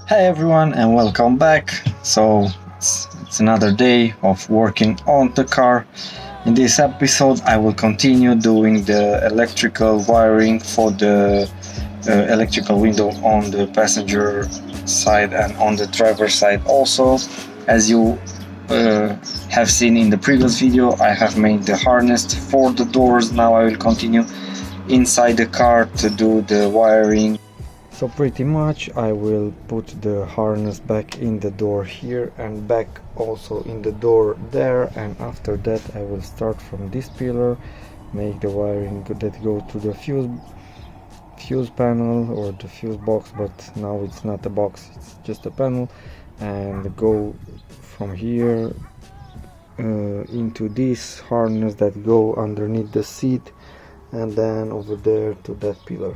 Hey everyone, and welcome back. It's another day of working on the car. In this episode, I will continue doing the electrical wiring for the electrical window on the passenger side and on the driver side also. As you uh, have seen in the previous video, I have made the harness for the doors. Now I will continue inside the car to do the wiring. So pretty much I will put the harness back in the door here and back also in the door there, and after that I will start from this pillar, make the wiring that go to the fuse panel or the fuse box, but now it's not a box, it's just a panel, and go from here into this harness that go underneath the seat, and then over there to that pillar.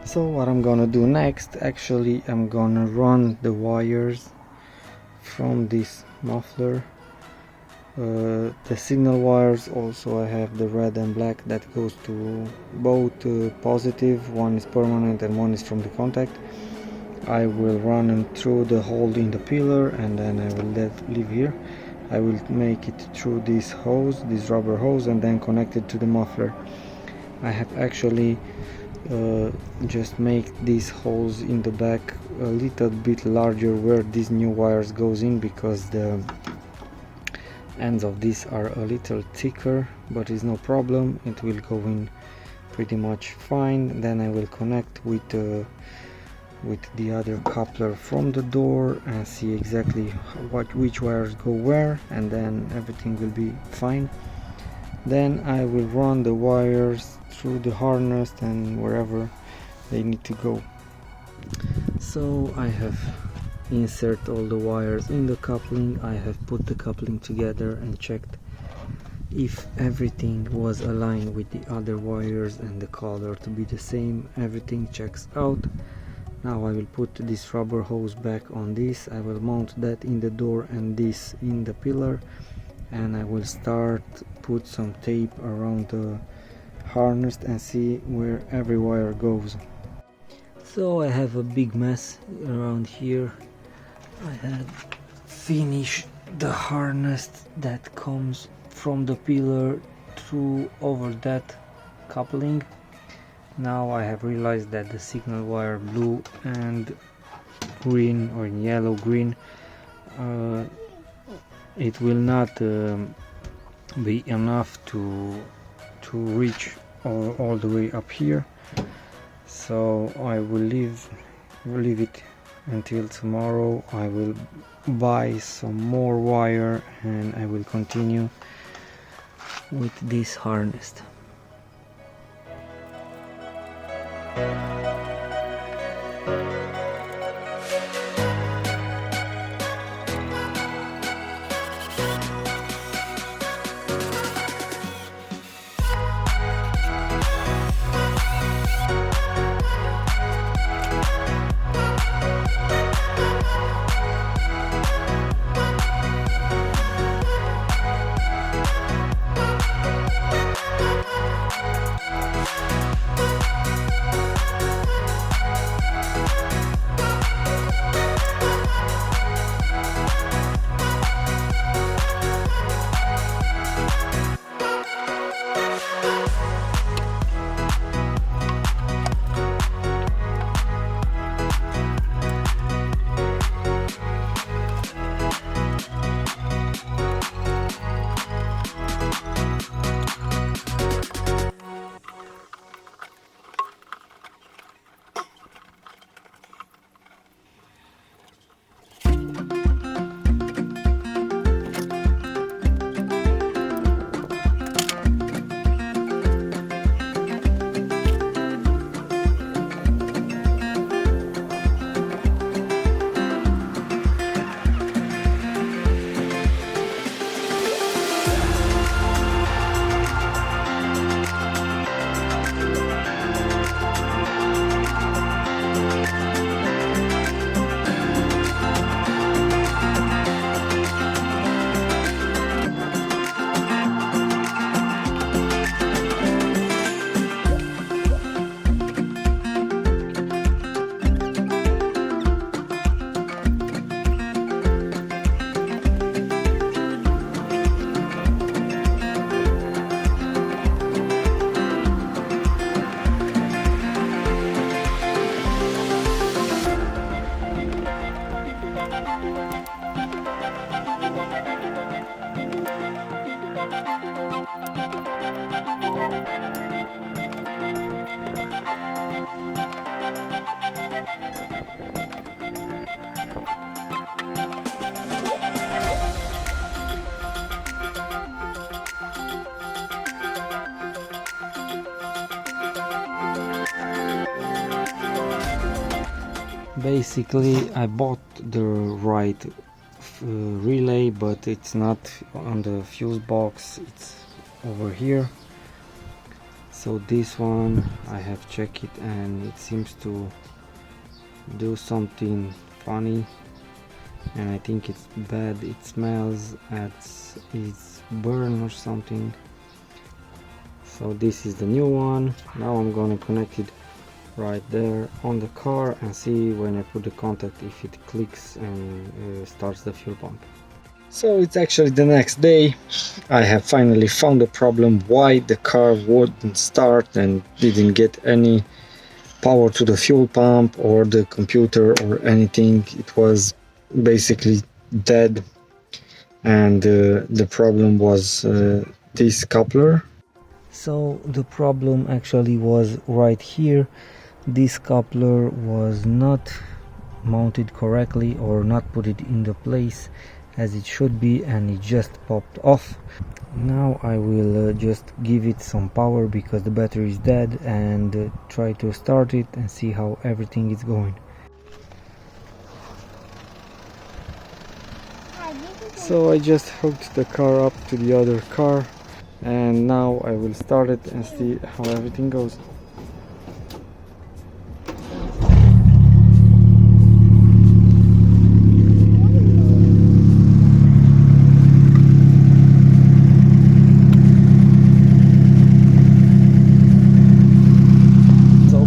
So what I'm gonna do next, actually I'm gonna run the wires from this muffler. The signal wires also, I have the red and black that goes to both positive, one is permanent and one is from the contact. I will run them through the hole in the pillar, and then I will leave here. I will make it through this hose, this rubber hose, and then connect it to the muffler. I have actually just make these holes in the back a little bit larger where these new wires goes in, because the ends of these are a little thicker, but it's no problem, it will go in pretty much fine. Then I will connect with the other coupler from the door and see exactly which wires go where, and then everything will be fine. Then I will run the wires through the harness and wherever they need to go. So I have insert all the wires in the coupling. I have put the coupling together and checked if everything was aligned with the other wires and the color to be the same. Everything checks out. Now I will put this rubber hose back on this. I will mount that in the door and this in the pillar, and I will start put some tape around the harness and see where every wire goes. So I have a big mess around here. I had finished the harness that comes from the pillar through over that coupling. Now I have realized that the signal wire blue and green, or yellow green, it will not be enough to reach all the way up here, so I will leave it until tomorrow. I will buy some more wire and I will continue with this harness. Basically, I bought the right relay, but it's not on the fuse box, it's over here. So this one I have checked it and it seems to do something funny, and I think it's bad. It smells as it's burn or something. So this is the new one. Now I'm gonna connect it right there on the car and see when I put the contact if it clicks and starts the fuel pump. So it's actually the next day. I have finally found the problem why the car wouldn't start and didn't get any power to the fuel pump or the computer or anything. It was basically dead, and the problem was this coupler. So the problem actually was right here. This coupler was not mounted correctly or not put it in the place as it should be, and it just popped off. Now I will just give it some power because the battery is dead, and try to start it and see how everything is going. So I just hooked the car up to the other car, and now I will start it and see how everything goes.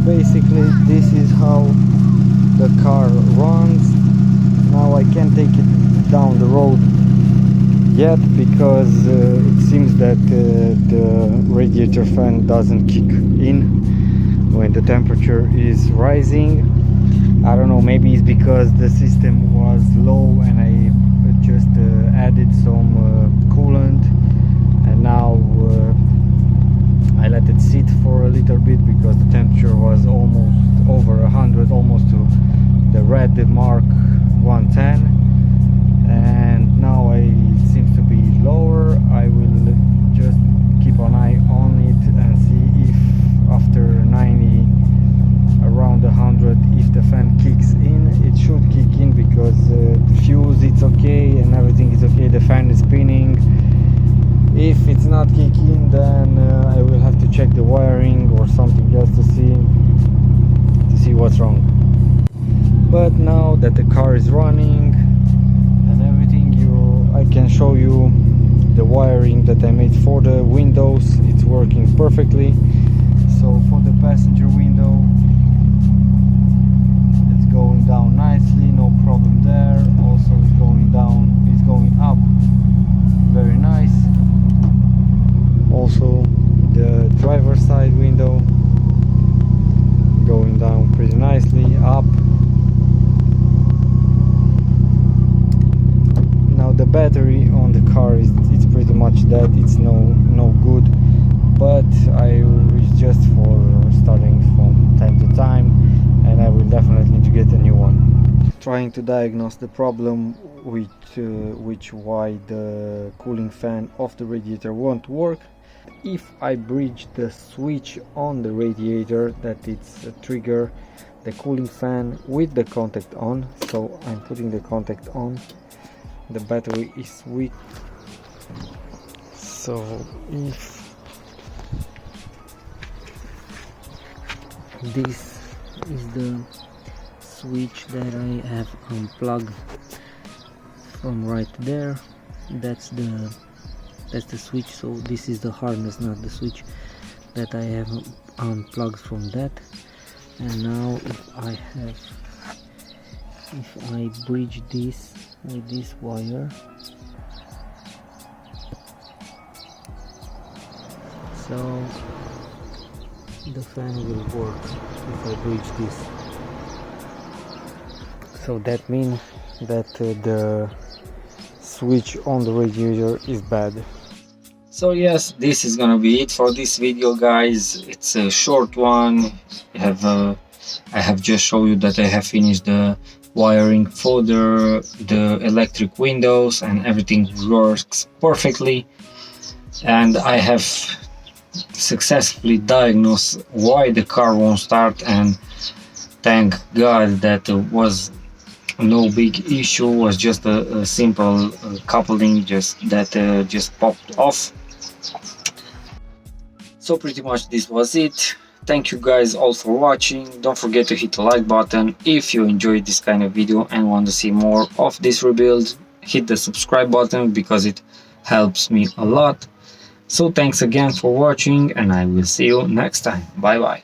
Basically this is how the car runs. Now I can't take it down the road yet because it seems that the radiator fan doesn't kick in when the temperature is rising. I don't know, maybe it's because the system was low and I just added some coolant, and now I let it sit for a little bit because the temperature was almost over 100, almost to the red mark 110, and now it seems to be lower. I will just keep an eye on it and see if after 90, around 100, if the fan kicks in. It should kick in because the fuse it's okay and everything is okay, the fan is spinning. If it's not kicking, then I will have to check the wiring or something else to see what's wrong. But now that the car is running and everything, I can show you the wiring that I made for the windows. It's working perfectly. So for the passenger window, it's going down nicely, no problem there. Also it's going down, it's going up, very nice. Also the driver's side window going down pretty nicely, up. Now the battery on the car it's pretty much dead, it's no good, but it's just for starting from time to time, and I will definitely need to get a new one. Trying to diagnose the problem which why the cooling fan of the radiator won't work. If I bridge the switch on the radiator, that it's a trigger the cooling fan with the contact on, so I'm putting the contact on, the battery is weak. So if this is the switch that I have unplugged from right there, that's the switch. So this is the harness, not the switch, that I have unplugged from that. And now if I bridge this with this wire, so the fan will work if I bridge this. So that means that the switch on the radiator is bad. So yes, this is gonna be it for this video, guys. It's a short one. I have just shown you that I have finished the wiring for the electric windows and everything works perfectly, and I have successfully diagnosed why the car won't start, and Thank God that was no big issue, was just a simple coupling just that just popped off. So pretty much this was it. Thank you guys all for watching. Don't forget to hit the like button if you enjoyed this kind of video and want to see more of this rebuild. Hit the subscribe button because it helps me a lot. So thanks again for watching, and I will see you next time. Bye bye.